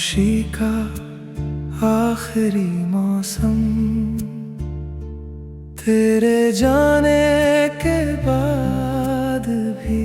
खामोशी का आखिरी मौसम, तेरे जाने के बाद भी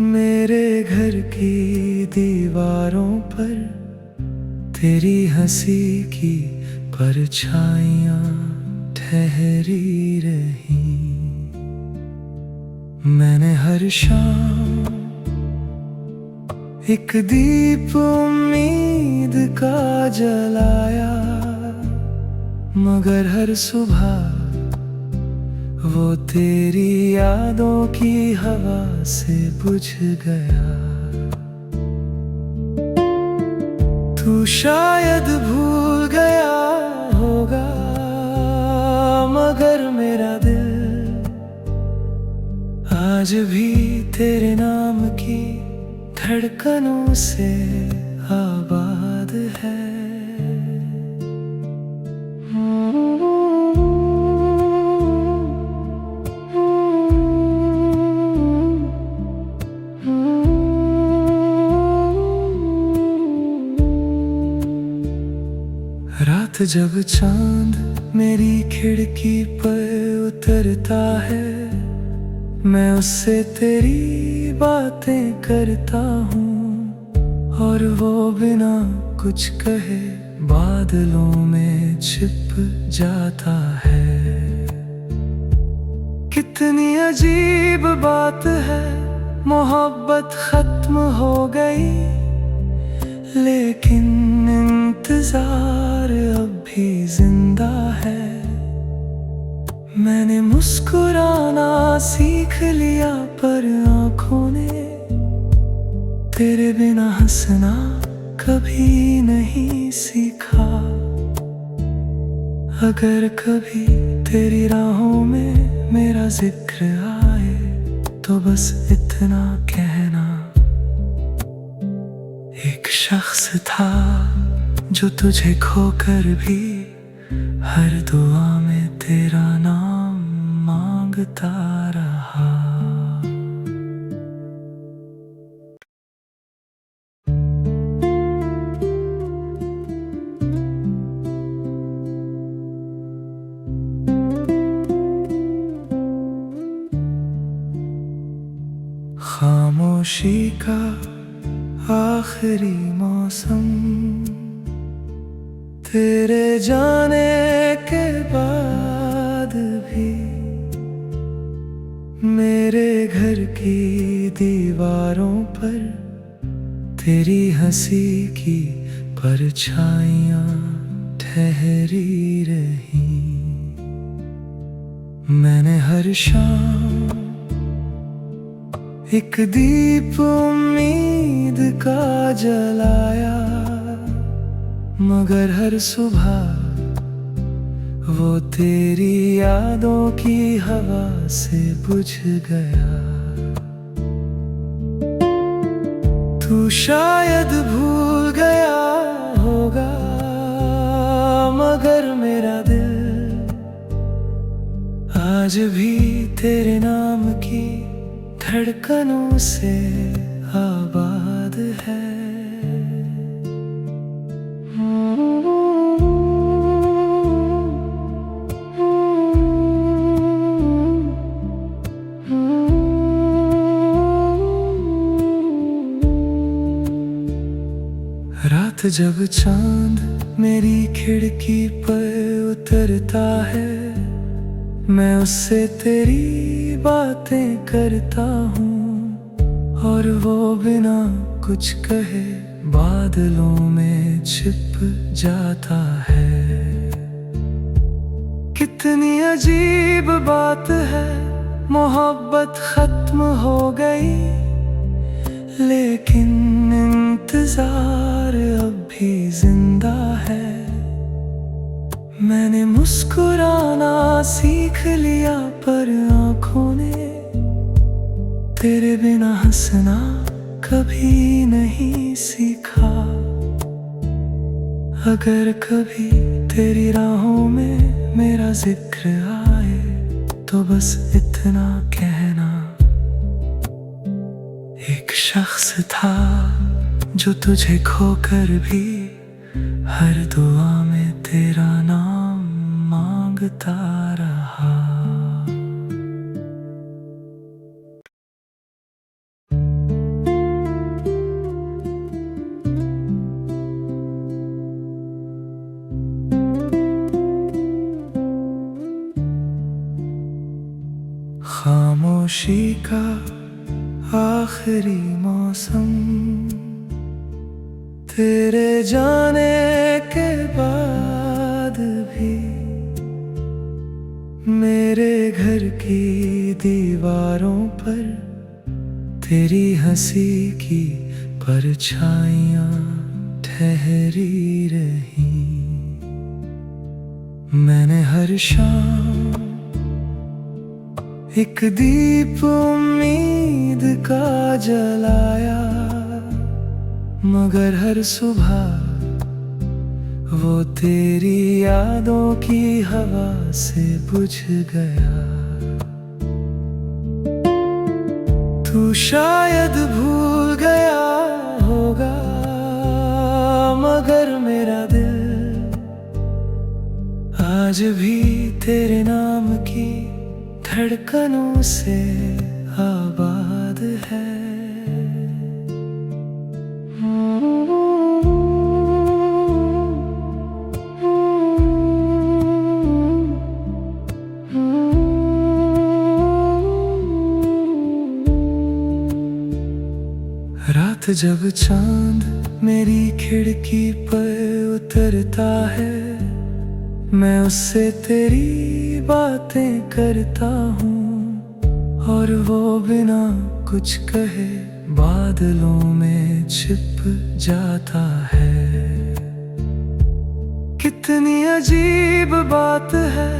मेरे घर की दीवारों पर तेरी हंसी की परछाइयां ठहरी रही। मैंने हर शाम एक दीप उम्मीद का जलाया, मगर हर सुबह वो तेरी यादों की हवा से बुझ गया। तू शायद भूल गया होगा, मगर मेरा दिल आज भी तेरे नाम की धड़कनों से आबाद है। रात जब चांद मेरी खिड़की पर उतरता है, मैं उससे तेरी बातें करता हूँ, और वो बिना कुछ कहे बादलों में छिप जाता है। कितनी अजीब बात है, मोहब्बत खत्म हो गई, लेकिन इंतजार अब भी जिंदा है। मैंने मुस्कुराना सीख लिया, पर आँखों ने तेरे बिना हंसना कभी नहीं सीखा। अगर कभी तेरी राहों में मेरा जिक्र आए, तो बस इतना कहना, एक शख्स था जो तुझे खोकर भी हर दुआ में तेरा नाम मांगता रहा। खामोशी का आखिरी मौसम, तेरे जाने के बाद भी मेरे घर की दीवारों पर तेरी हंसी की परछाइयां ठहरी रही। मैंने हर शाम एक दीप उम्मीद का जलाया, मगर हर सुबह वो तेरी यादों की हवा से बुझ गया। तू शायद भूल गया होगा, मगर मेरा दिल आज भी तेरे नाम की धड़कनों से आबाद है। रात जब चांद मेरी खिड़की पर उतरता है, मैं उससे तेरी बातें करता हूँ, और वो बिना कुछ कहे बादलों में छिप जाता है। कितनी अजीब बात है, मोहब्बत खत्म हो गई, लेकिन इंतजार अब भी जिंदा है। मैंने मुस्कुराना सीख लिया, पर आँखों ने तेरे बिना हंसना कभी नहीं सीखा। अगर कभी तेरी राहों में मेरा जिक्र आए, तो बस इतना कहना, एक शख्स था जो तुझे खोकर भी हर दुआ में तेरा नाम मांगता रहा। खामोशी का आखिरी मौसम, तेरे जाने के बाद भी मेरे घर की दीवारों पर तेरी हंसी की परछाइयां ठहरी रही। मैंने हर शाम एक दीप उम्मीद का जलाया, मगर हर सुबह वो तेरी यादों की हवा से बुझ गया। तू शायद भूल गया होगा, मगर मेरा दिल आज भी तेरे नाम की धड़कनों से आबाद है। रात जब चांद मेरी खिड़की पर उतरता है, मैं उससे तेरी बातें करता हूँ, और वो बिना कुछ कहे बादलों में छिप जाता है। कितनी अजीब बात है,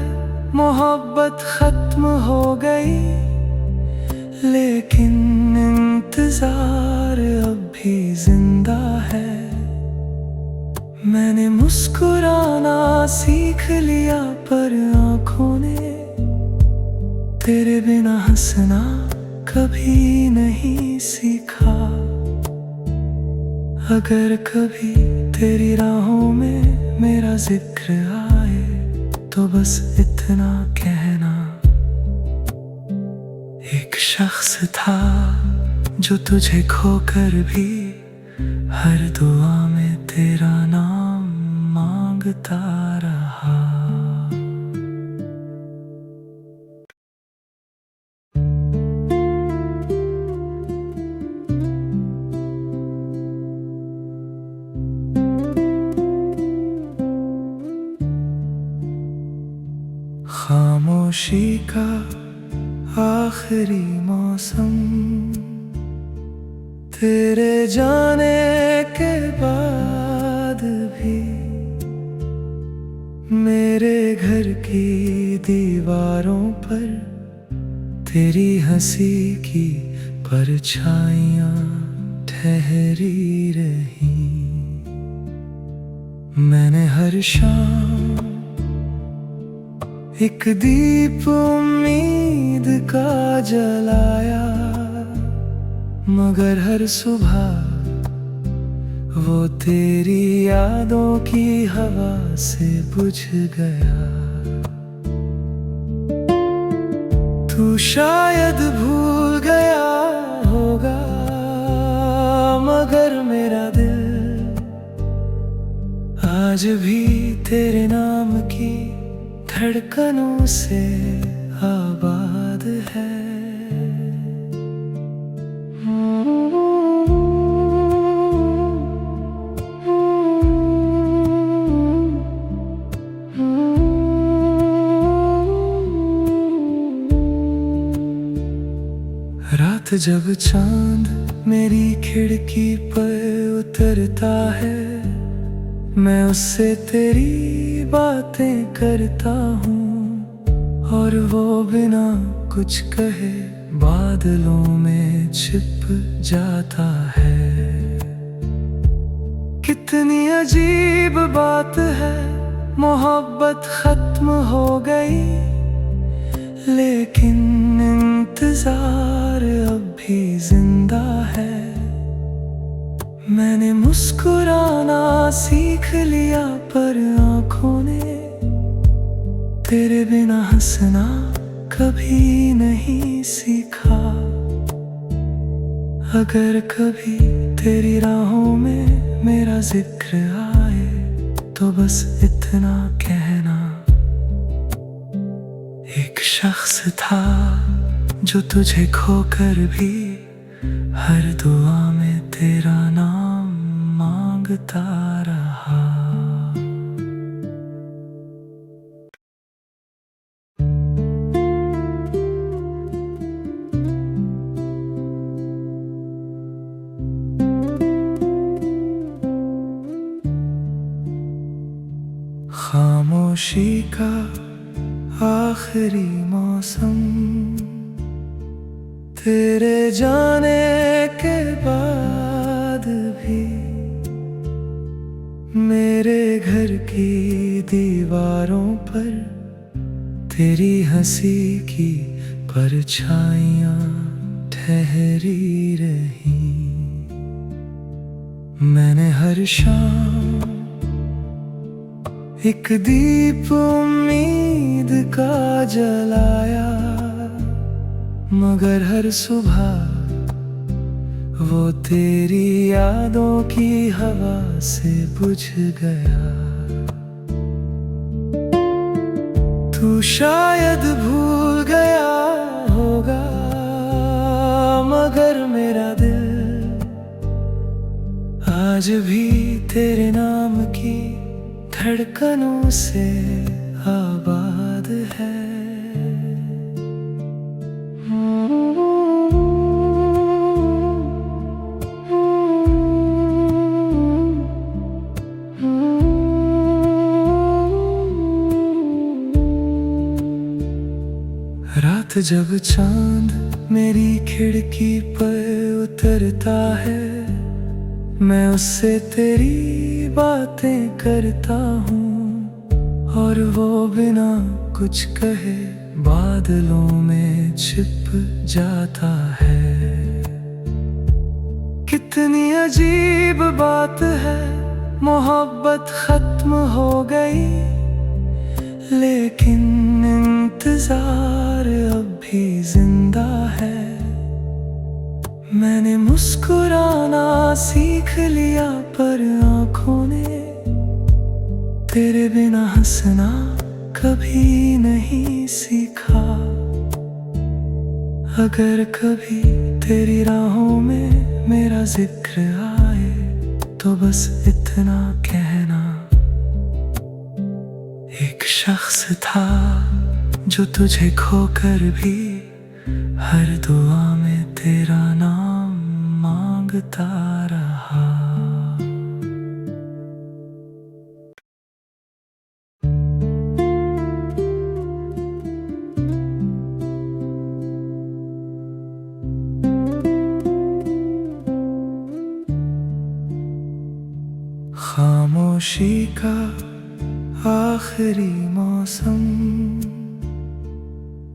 मोहब्बत खत्म हो गई, लेकिन इंतजार अब भी जिंदा है। मैंने मुस्कुराना सीख लिया, पर आँखों ने तेरे बिना हंसना कभी नहीं सीखा। अगर कभी तेरी राहों में मेरा जिक्र आए, तो बस इतना कहना, एक शख्स था जो तुझे खोकर भी हर दुआ में तेरा नाम मांगता रहा। खामोशी का आखिरी मौसम, तेरे जाने के बाद भी मेरे घर की दीवारों पर तेरी हंसी की परछाइयां ठहरी रही। मैंने हर शाम एक दीप उम्मीद का जलाया, मगर हर सुबह वो तेरी यादों की हवा से बुझ गया। तू शायद भूल गया होगा, मगर मेरा दिल आज भी तेरे नाम की धड़कनों से आबाद है। रात जब चांद मेरी खिड़की पर उतरता है, मैं उससे तेरी बातें करता हूँ, और वो बिना कुछ कहे बादलों में छिप जाता है। कितनी अजीब बात है, मोहब्बत खत्म हो गई, लेकिन इंतजार अब भी जिंदा है। मैंने मुस्कुराना सीख लिया पर आंखों ने तेरे बिना हंसना कभी नहीं सीखा। अगर कभी तेरी राहों में मेरा जिक्र आए तो बस इतना कहना, एक शख्स था जो तुझे खोकर भी हर दुआ में तेरा नाम मांगता रहा। खामोशी का आखिरी मौसम, तेरे जाने के बाद भी मेरे घर की दीवारों पर तेरी हंसी की परछाइयां ठहरी रही। मैंने हर शाम एक दीप उम्मीद का जलाया, मगर हर सुबह वो तेरी यादों की हवा से बुझ गया। तू शायद भूल गया होगा, मगर मेरा दिल आज भी तेरे नाम की धड़कनों से आबाद है। रात जब चांद मेरी खिड़की पर उतरता है, मैं उससे तेरी बातें करता हूँ और वो बिना कुछ कहे बादलों में छिप जाता है। कितनी अजीब बात है, मोहब्बत खत्म हो गई लेकिन इंतजार अब भी जिंदा है। मैंने मुस्कुराना सीख लिया पर आंखों ने तेरे बिना हंसना कभी नहीं सीखा। अगर कभी तेरी राहों में मेरा जिक्र आए तो बस इतना कहना, एक शख्स था जो तुझे खोकर भी हर दुआ में तेरा नाम मांगता रहा। खामोशी का आखिरी मौसम,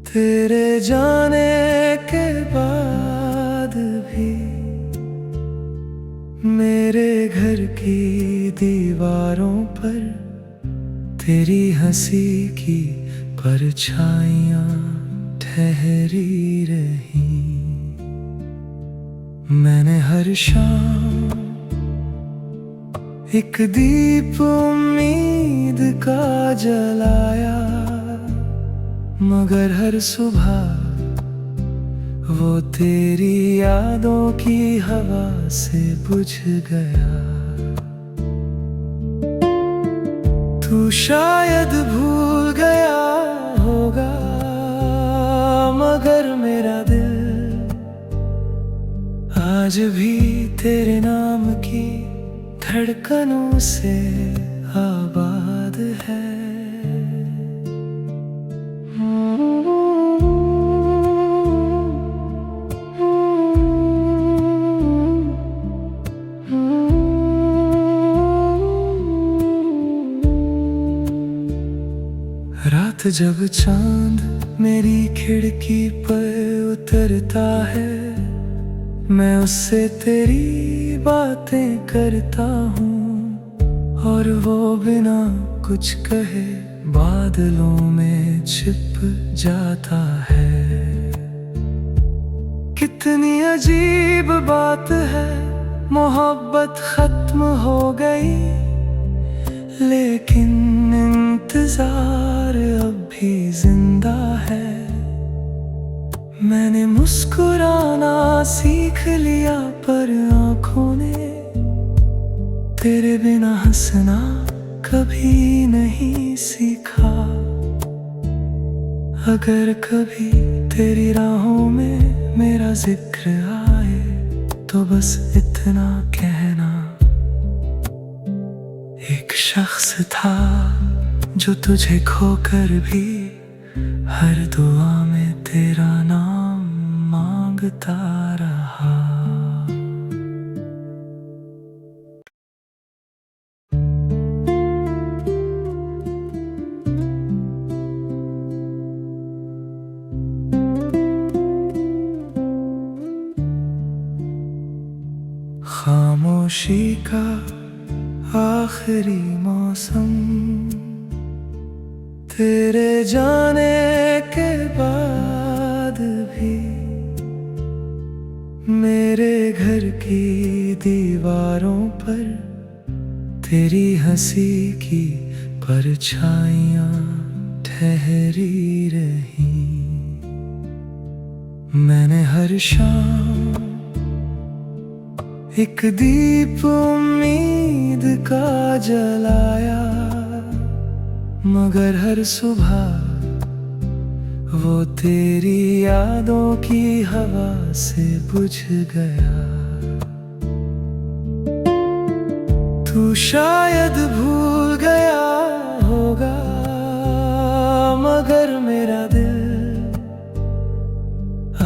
तेरे जाने के बाद भी मेरे घर की दीवारों पर तेरी हंसी की परछाइयां ठहरी रही। मैंने हर शाम एक दीप उम्मीद का जलाया, मगर हर सुबह वो तेरी यादों की हवा से बुझ गया। तू शायद भूल गया होगा, मगर मेरा दिल आज भी तेरे नाम की धड़कनों से आबाद है। रात जब चांद मेरी खिड़की पर उतरता है, मैं उससे तेरी बातें करता हूँ और वो बिना कुछ कहे बादलों में छिप जाता है। कितनी अजीब बात है, मोहब्बत खत्म हो गई, लेकिन इंतजार अब भी जिंदा है। मैंने मुस्कुराना सीख लिया, पर आँखों ने तेरे बिना हंसना कभी नहीं सीखा। अगर कभी तेरी राहों में मेरा जिक्र आए तो बस इतना कहना, एक शख्स था जो तुझे खोकर भी हर दुआ में तेरा नाम मांगता रहा। खामोशी का आखिरी मौसम, तेरे जाने के बाद भी मेरे घर की दीवारों पर तेरी हंसी की परछाइयां ठहरी रही। मैंने हर शाम एक दीप उम्मीद का जलाया, मगर हर सुबह वो तेरी यादों की हवा से बुझ गया। तू शायद भूल गया होगा, मगर मेरा दिल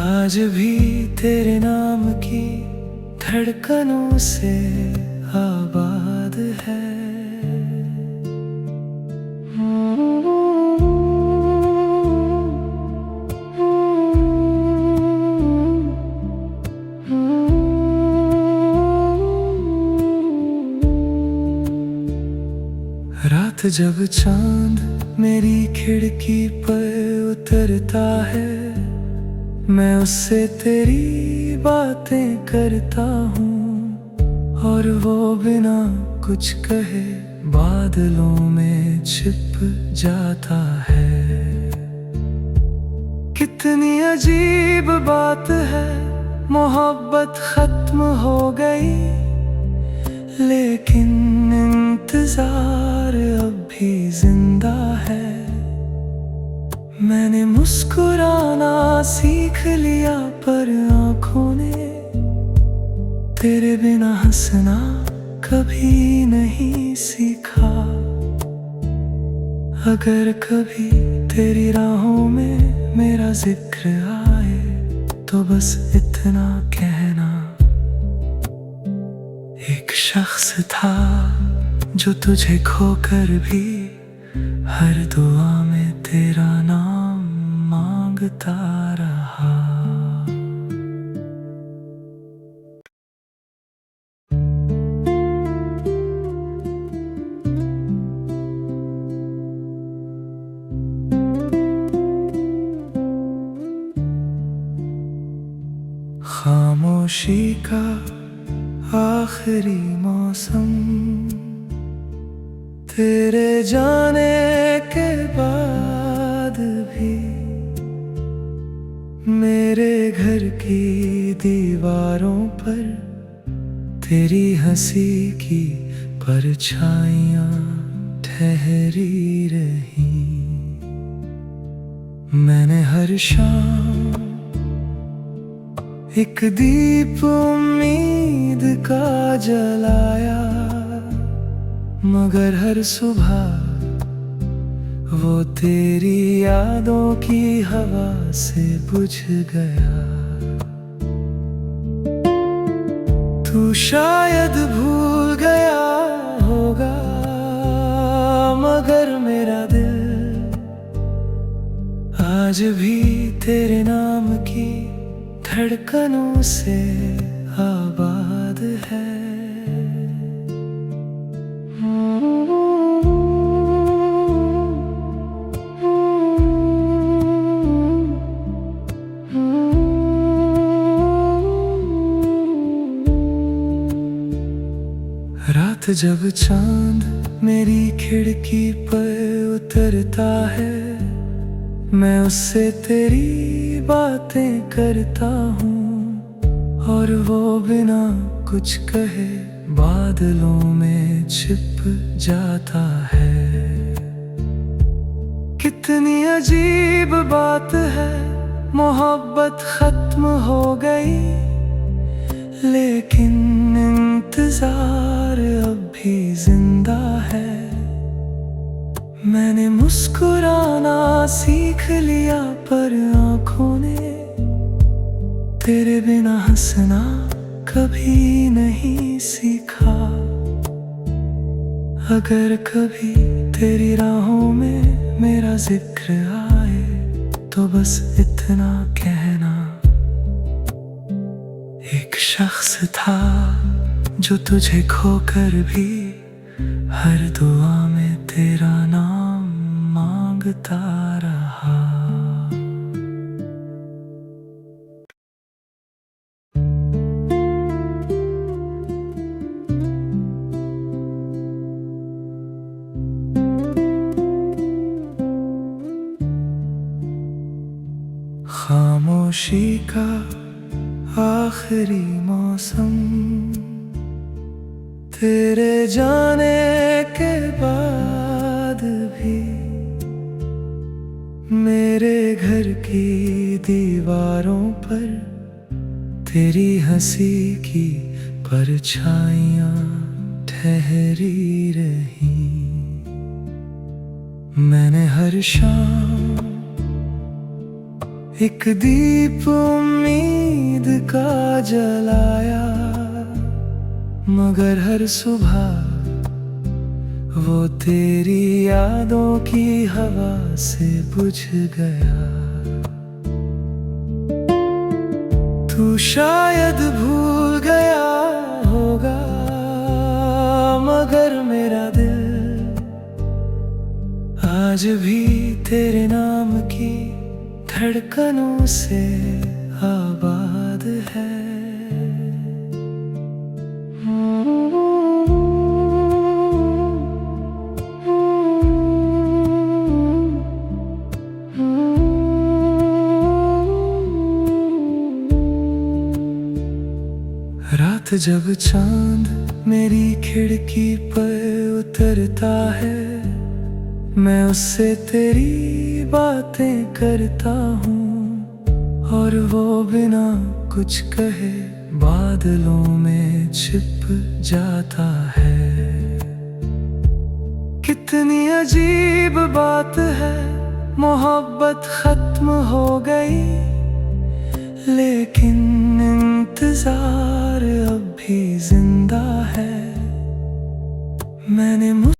आज भी तेरे नाम की धड़कनों से आबाद है। रात जब चांद मेरी खिड़की पर उतरता है, मैं उससे तेरी बातें करता हूँ और वो बिना कुछ कहे बादलों में छिप जाता है। कितनी अजीब बात है, मोहब्बत खत्म हो गई, लेकिन इंतजार अब भी जिंदा है। मैंने मुस्कुराना सीख लिया, पर आँखों ने तेरे बिना हंसना कभी नहीं सीखा। अगर कभी तेरी राहों में मेरा जिक्र आए तो बस इतना कहना, एक शख्स था जो तुझे खोकर भी हर दुआ में तेरा नाम मांगता रहा। खामोशी का आखिरी मौसम, तेरे जाने के बाद भी मेरे घर की दीवारों पर तेरी हंसी की परछाइयां ठहरी रही। मैंने हर शाम एक दीप उम्मीद का जलाया, मगर हर सुबह वो तेरी यादों की हवा से बुझ गया। तू शायद भूल गया होगा, मगर मेरा दिल आज भी तेरे नाम की धड़कनों से आबाद है। रात जब चांद मेरी खिड़की पर उतरता है, मैं उससे तेरी बातें करता हूँ, और वो बिना कुछ कहे बादलों में छिप जाता है। कितनी अजीब बात है, मोहब्बत खत्म हो गई, लेकिन इंतजार अब भी जिंदा है। मैंने मुस्कुराना सीख लिया, पर आँखों ने तेरे बिना हंसना कभी नहीं सीखा। अगर कभी तेरी राहों में मेरा जिक्र आए, तो बस इतना कहना, एक शख्स था जो तुझे खोकर भी हर दुआ में तेरा नाम मांगता रहा। खामोशी का आखिरी मौसम, तेरे जाने के बाद भी मेरे घर की दीवारों पर तेरी हंसी की परछाइयां ठहरी रही। मैंने हर शाम एक दीप उम्मीद का जलाया, मगर हर सुबह वो तेरी यादों की हवा से बुझ गया। तू शायद भूल गया होगा, मगर मेरा दिल आज भी तेरे नाम की धड़कनों से आबाद है। रात जब चांद मेरी खिड़की पर उतरता है, मैं उससे तेरी बातें करता हूँ, और वो बिना कुछ कहे बादलों में छिप जाता है। कितनी अजीब बात है, मोहब्बत खत्म हो गई, लेकिन इंतजार अब भी जिंदा है। मैंने